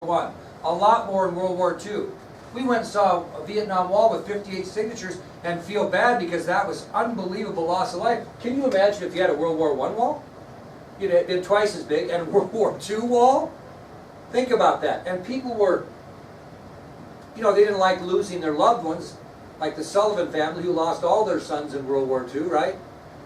War I. A lot more in World War II. We went and saw a Vietnam Wall with 58 signatures and feel bad because that was unbelievable loss of life. Can you imagine if you had a World War I wall? You'd have been twice as big. And a World War II wall? Think about that. And people were, you know, they didn't like losing their loved ones, like the Sullivan family who lost all their sons in World War II, right?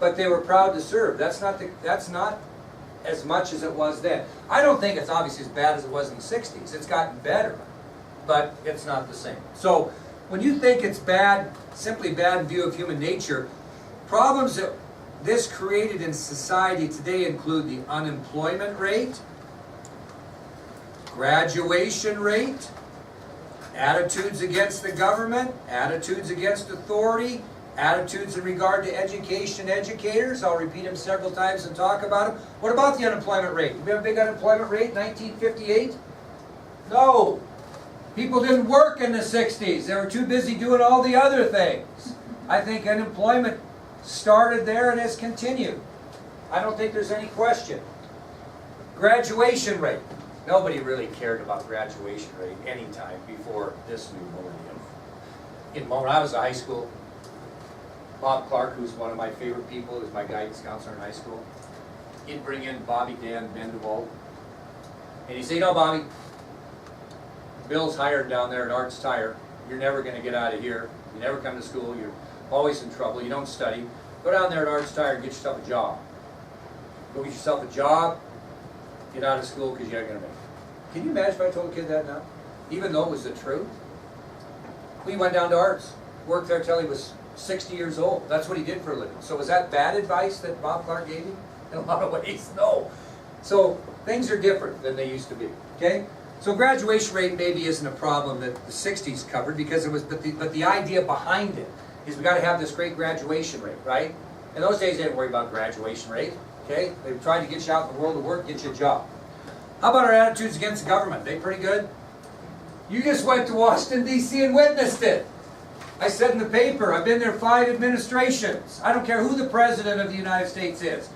But they were proud to serve. That's not as much as it was then. I don't think it's obviously as bad as it was in the 60s. It's gotten better, but it's not the same. So when you think it's bad, simply bad in view of human nature, problems that this created in society today include the unemployment rate, graduation rate, attitudes against the government, attitudes against authority, attitudes in regard to education, educators. I'll repeat them several times and talk about them. What about the unemployment rate? Did we have a big unemployment rate in 1958? No. People didn't work in the 60s. They were too busy doing all the other things. I think unemployment started there and has continued. I don't think there's any question. Graduation rate. Nobody really cared about graduation rate any time before this new millennium. When I was in high school, Bob Clark, who's one of my favorite people, is my guidance counselor in high school. He'd bring in Bobby, Dan, Ben DeWalt, and he'd say, "You know, Bobby, Bill's hired down there at Arts Tire. You're never going to get out of here. You never come to school. You're always in trouble. You don't study. Go down there at Arts Tire and get yourself a job. Go get yourself a job. Get out of school because you're not going to make it." Can you imagine if I told a kid that now? Even though it was the truth. We went down to Arts, worked there till he was 60 years old. That's what he did for a living. So was that bad advice that Bob Clark gave you? In a lot of ways, no. So things are different than they used to be. Okay? So graduation rate maybe isn't a problem that the 60s covered because it was, but the idea behind it is we got to have this great graduation rate, right? In those days they didn't worry about graduation rate. Okay? They tried to get you out in the world of work, get you a job. How about our attitudes against the government? They pretty good? You just went to Washington, D.C. and witnessed it. I said in the paper, I've been there 5 administrations. I don't care who the President of the United States is.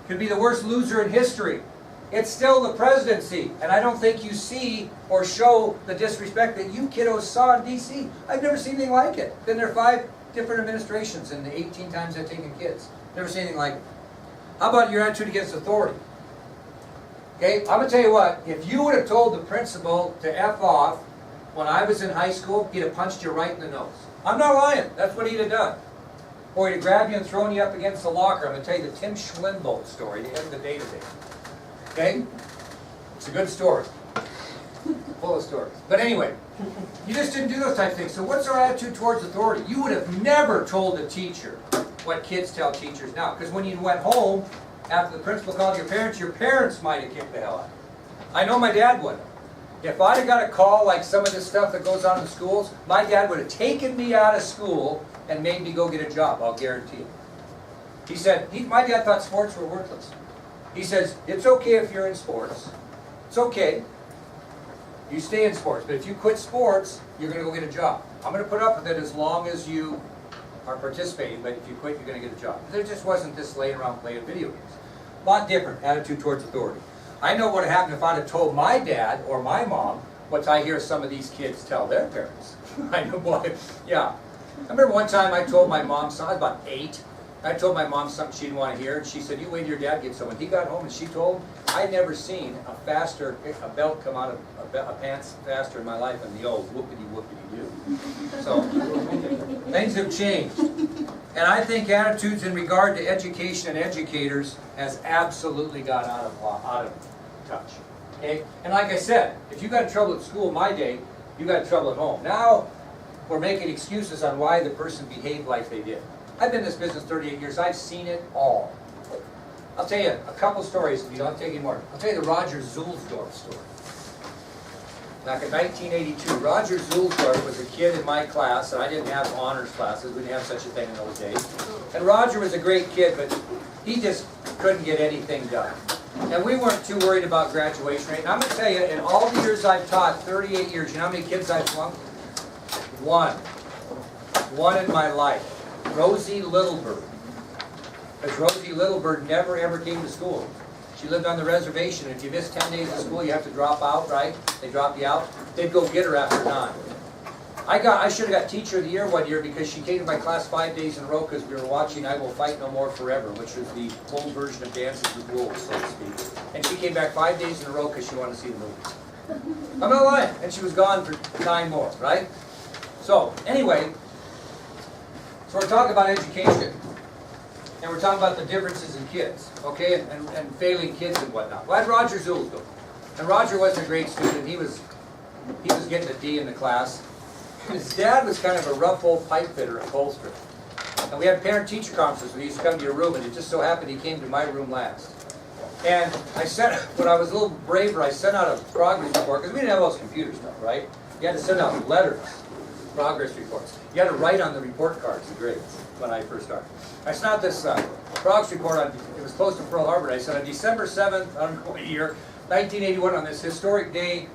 Could be the worst loser in history. It's still the presidency. And I don't think you see or show the disrespect that you kiddos saw in D.C. I've never seen anything like it. Been there 5 different administrations in the 18 times I've taken kids. Never seen anything like it. How about your attitude against authority? Okay, I'm going to tell you what, if you would have told the principal to F off when I was in high school, he'd have punched you right in the nose. I'm not lying. That's what he'd have done. Or he'd have grabbed you and thrown you up against the locker. I'm going to tell you the Tim Schlimbold story, the end of the day today. Okay? It's a good story. Full of stories. But anyway, you just didn't do those types of things. So what's our attitude towards authority? You would have never told a teacher what kids tell teachers now. Because when you went home, after the principal called your parents might have kicked the hell out of you. I know my dad would have. If I'd have got a call like some of this stuff that goes on in schools, my dad would have taken me out of school and made me go get a job, I'll guarantee you. He said, my dad thought sports were worthless. He says, it's okay if you're in sports. It's okay. You stay in sports. But if you quit sports, you're going to go get a job. I'm going to put up with it as long as you are participating, but if you quit, you're going to get a job. There just wasn't this laying around playing video games. A lot different attitude towards authority. I know what would have happened if I'd have told my dad or my mom what I hear some of these kids tell their parents. I know what, yeah. I remember one time I told my mom something, I was about 8. I told my mom something she didn't want to hear, and she said, "You wait till your dad gets home." When he got home and she told him, I'd never seen a belt come out of a pants faster in my life than the old whoopity-whoopity-doo. So, things have changed. And I think attitudes in regard to education and educators has absolutely got out of touch. Okay? And like I said, if you got in trouble at school in my day, you got in trouble at home. Now, we're making excuses on why the person behaved like they did. I've been in this business 38 years. I've seen it all. I'll tell you a couple stories if you don't take any more. I'll tell you the Roger Zulsdorf story. Back in 1982, Roger Zulsdorf was a kid in my class, and I didn't have honors classes. We didn't have such a thing in those days. And Roger was a great kid, but he just couldn't get anything done. And we weren't too worried about graduation rate. And I'm going to tell you, in all the years I've taught, 38 years, you know how many kids I've flunked? One. One in my life. Rosie Littlebird. Because Rosie Littlebird never ever came to school. She She lived on the reservation. If you miss 10 days of school, you have to drop out, right? They drop you out. They'd go get her after 9. I should have got Teacher of the Year one year because she came to my class 5 days in a row because we were watching I Will Fight No More Forever, which was the old version of Dances with Wolves, so to speak. And she came back 5 days in a row because she wanted to see the movie. I'm not lying. And she was gone for 9 more, right? So, anyway, so we're talking about education. And we're talking about the differences in kids, okay, and failing kids and whatnot. Well, I had Roger Zulsdorf. And Roger wasn't a great student. He was getting a D in the class. His dad was kind of a rough old pipe fitter at Colstrip. And we had parent-teacher conferences. We used to come to your room, and it just so happened he came to my room last. And I sent, when I was a little braver, I sent out a progress report, because we didn't have all this computer stuff, right? You had to send out letters, progress reports. You had to write on the report cards, the grades, when I first started. I sent out this progress report, it was close to Pearl Harbor. I said on December 7th, I don't know what year, 1981, on this historic day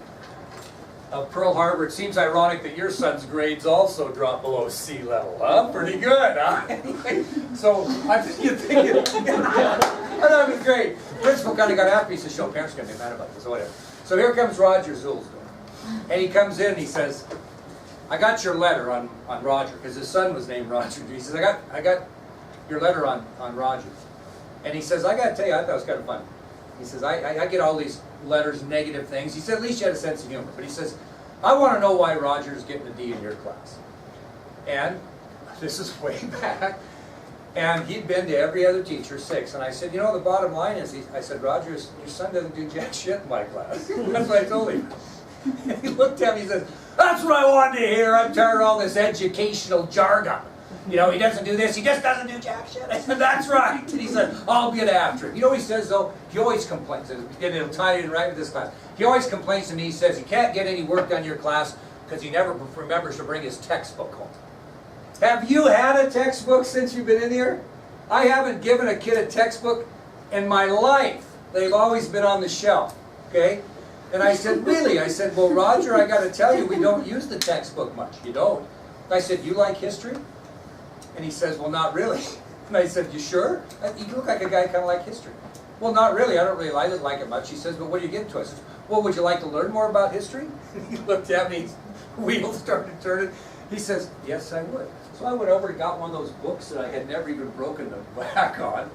of Pearl Harbor, it seems ironic that your son's grades also dropped below sea level, huh? Pretty good, huh? Anyway, so I'm thinking, I thought it was great. Principal kind of got after me, he says, "Show parents are going to be mad about this," or whatever. So here comes Roger Zulsdorf. And he comes in and he says, "I got your letter on Roger," because his son was named Roger. He says, I got your letter on Roger. And he says, "I got to tell you, I thought it was kind of funny." He says, I get all these letters, negative things. He said, "At least you had a sense of humor." But he says, "I want to know why Roger's getting a D in your class." And this is way back. And he'd been to every other teacher, 6. And I said, "You know, the bottom line is," I said, "Roger, your son doesn't do jack shit in my class." That's what I told him. And he looked at me and he says, "That's what I wanted to hear. I'm tired of all this educational jargon. You know, he doesn't do this, he just doesn't do jack shit." I said, "That's right." And he said, "I'll get after him." You know what he says though? He always complains, and it'll tie in right with this class. He always complains to me, he says he can't get any work done in your class because he never remembers to bring his textbook home. Have you had a textbook since you've been in here? I haven't given a kid a textbook in my life. They've always been on the shelf, okay? And I said, "Really?" I said, "Well, Roger, I got to tell you, we don't use the textbook much." "You don't?" I said, "You like history?" And he says, "Well, not really." And I said, "You sure? You look like a guy kind of like history." "Well, not really. I don't really like it much." He says, "But what do you get to?" I said, "Well, would you like to learn more about history?" He looked at me, his wheels started turning. He says, "Yes, I would." So I went over and got one of those books that I had never even broken the back on.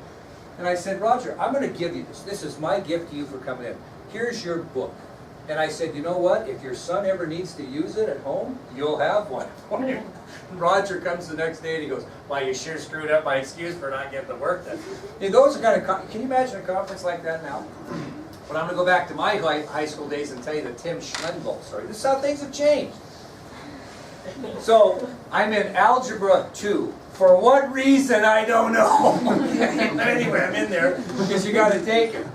And I said, "Roger, I'm going to give you this. This is my gift to you for coming in. Here's your book." And I said, "You know what? If your son ever needs to use it at home, you'll have one for him." And Roger comes the next day and he goes, "Why, you sure screwed up my excuse for not getting the work done." And those are kind of, can you imagine a conference like that now? But I'm going to go back to my high school days and tell you the Tim Spindle story. This is how things have changed. So I'm in Algebra 2. For what reason, I don't know. Anyway, I'm in there because you got to take it.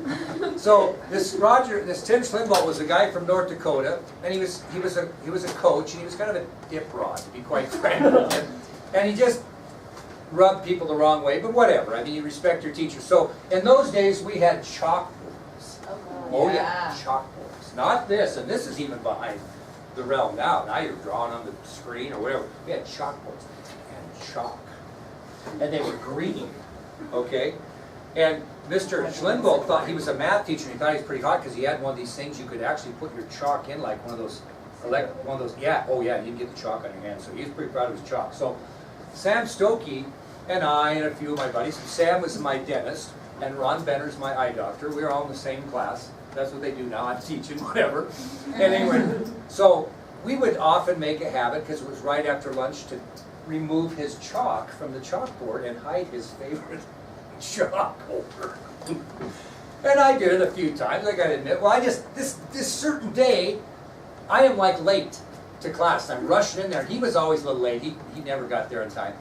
So this Tim Schlimbaugh was a guy from North Dakota, and he was a coach, and he was kind of a dip rod, to be quite frank with you. And he just rubbed people the wrong way, but whatever. I mean, you respect your teacher. So in those days, we had chalkboards. Oh yeah, chalkboards. Not this, and this is even behind the realm now. Now you're drawing on the screen or whatever. We had chalkboards and chalk. And they were green, okay? And Mr. Schlimbaugh thought he was a math teacher, and he thought he was pretty hot because he had one of these things you could actually put your chalk in, like one of those, yeah, oh yeah, you can get the chalk on your hand. So he was pretty proud of his chalk. So Sam Stokey and I and a few of my buddies, Sam was my dentist, and Ron Benner's my eye doctor. We were all in the same class. That's what they do now. I'm teaching, whatever. And anyway, so we would often make a habit, because it was right after lunch, to remove his chalk from the chalkboard and hide his favorite chalk holder. And I did it a few times, I gotta admit. Well, this certain day, I am like late to class. I'm rushing in there. He was always a little late. He never got there in time.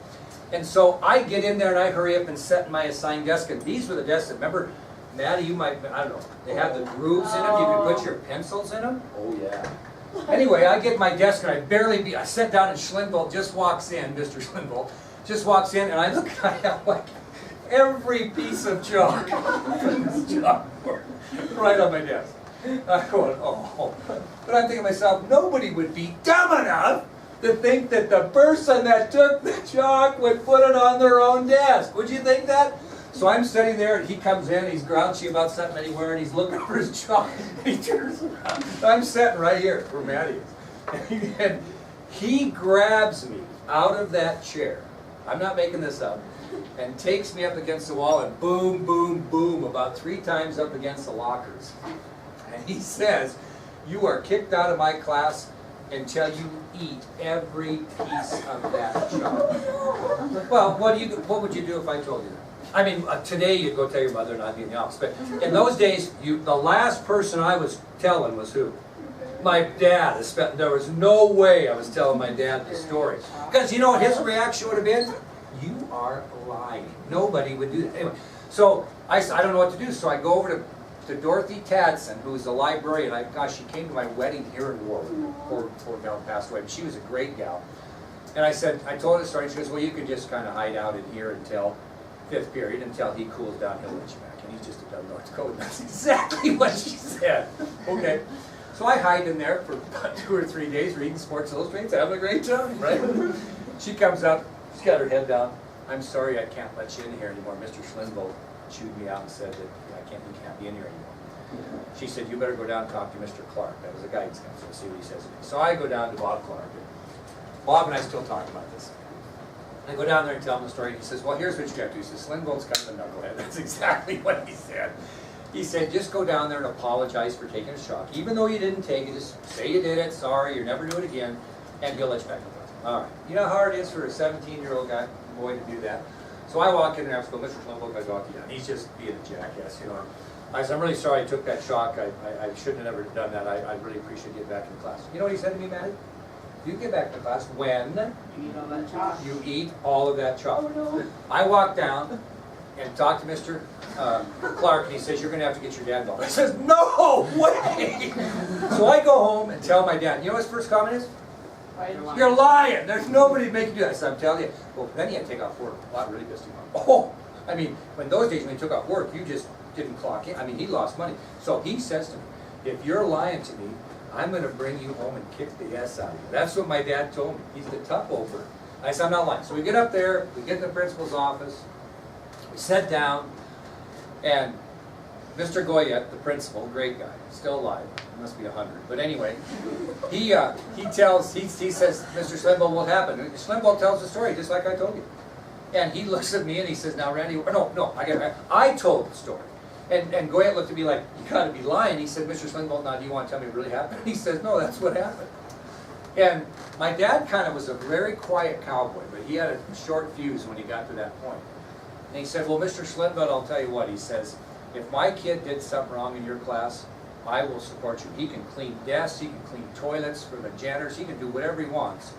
And so I get in there and I hurry up and set in my assigned desk. And these were the desks that, remember, Maddie, you might, I don't know, they had the grooves in them. You could put your pencils in them. Oh yeah. Anyway, I get my desk and I sit down and Schlimbaugh just walks in, Mr. Schlimbaugh, just walks in, and I look and I have like every piece of chalk from this chalkboard right on my desk. I'm going, oh. But I'm thinking to myself, nobody would be dumb enough to think that the person that took the chalk would put it on their own desk. Would you think that? So I'm sitting there, and he comes in, he's grouchy about something anywhere, and he's looking for his chalk. He turns around. I'm sitting right here where Maddie is. And he grabs me out of that chair. I'm not making this up. And takes me up against the wall and boom, boom, boom, about 3 times up against the lockers. And he says, "You are kicked out of my class until you eat every piece of that chocolate." Well, what would you do if I told you that? I mean, today you'd go tell your mother and I'd be in the office. But in those days, the last person I was telling was who? My dad. There was no way I was telling my dad the story. Because you know what his reaction would have been? "You are lying. Nobody would do that." Anyway, so I don't know what to do. So I go over to Dorothy Tadson, who's a librarian. Gosh, she came to my wedding here in Warwick. Poor gal passed away, but she was a great gal. And I told her the story, and she goes, "Well, you could just kind of hide out in here until 5th period, until he cools down, he'll let you back." And he just doesn't know what to go with. That's exactly what she said. Okay. So I hide in there for about 2 or 3 days reading Sports Illustrated, having a great time, right? She comes up, she's got her head down. "I'm sorry, I can't let you in here anymore. Mr. Schlinbo chewed me out and said that you can't be in here anymore." She said, "You better go down and talk to Mr. Clark." That was a guidance counselor, see what he says to me. So I go down to Bob Clark. And Bob and I still talk about this. I go down there and tell him the story. And he says, "Well, here's what you have to do." He says, "Slimbo's kind of a knucklehead." That's exactly what he said. He said, "Just go down there and apologize for taking a shock. Even though you didn't take it, just say you did it, sorry, you'll never do it again, and he'll let you back in class." All right. You know how hard it is for a 17-year-old boy to do that? So I walk in there and I go, "Mr. Schlimbo, I walk you down." He's just being a jackass, you know. I said, "I'm really sorry I took that shock. I shouldn't have never done that. I really appreciate getting back in class." You know what he said to me, Maddie? "You get back to class when You eat all that chalk. you eat all of that chalk." Oh, no. I walk down and talk to Mr. Clark, and he says, "You're going to have to get your dad involved." I says, "No way!" So I go home and tell my dad. You know what his first comment is? "You're lying. There's nobody to make you do that." I said, "I'm telling you." Well, then he had to take off work. That really pissed him off. Oh, I mean, when those days when he took off work, you just didn't clock in. I mean, he lost money. So he says to me, "If you're lying to me, I'm going to bring you home and kick the ass out of you." That's what my dad told me. He's the tough over. I said, "I'm not lying." So we get up there, we get in the principal's office, we sit down, and Mr. Goyette, the principal, great guy, still alive, he must be 100. But anyway, he says, "Mr. Schlimbo, what happened?" And Schlimbo tells the story, just like I told you. And he looks at me and he says, "Now, Randy," no, I told the story. And Goyette looked at me like, "You gotta be lying." He said, "Mr. Schlimbo, now do you want to tell me what really happened?" He says, "No, that's what happened." And my dad kind of was a very quiet cowboy, but he had a short fuse when he got to that point. And he said, "Well, Mr. Schlimbo, I'll tell you what," he says, "if my kid did something wrong in your class, I will support you. He can clean desks, he can clean toilets for the janitors, he can do whatever he wants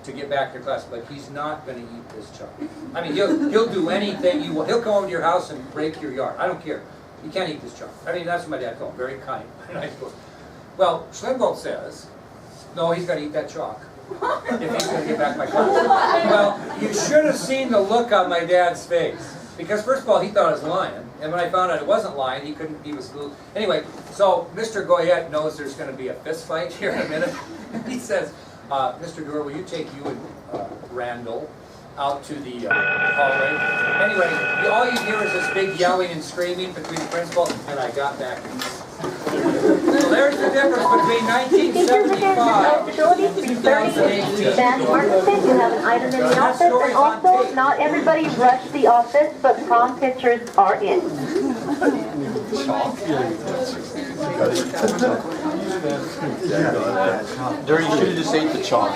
to get back to class, but he's not going to eat this chocolate. I mean, he'll do anything you want. He'll come over to your house and break your yard. I don't care. You can't eat this chocolate." I mean, that's what my dad told him. Very kind. Well, Schlimbo says, "No, he's got to eat that chalk if he's going to get back to my class." Well, you should have seen the look on my dad's face. Because first of all, he thought I was lying. And when I found out it wasn't lying, he was a little... Anyway, so Mr. Goyette knows there's going to be a fist fight here in a minute. He says, "Mr. Doer, will you take you and Randall out to the hallway?" Anyway, all you hear is this big yelling and screaming between the principal, and I got back. So there's the difference between 1975 and 2018. Van Martinson, you have an item in the office, and also, not everybody rushed the office, but prom pictures are in. Dirty, you should have just ate the chalk.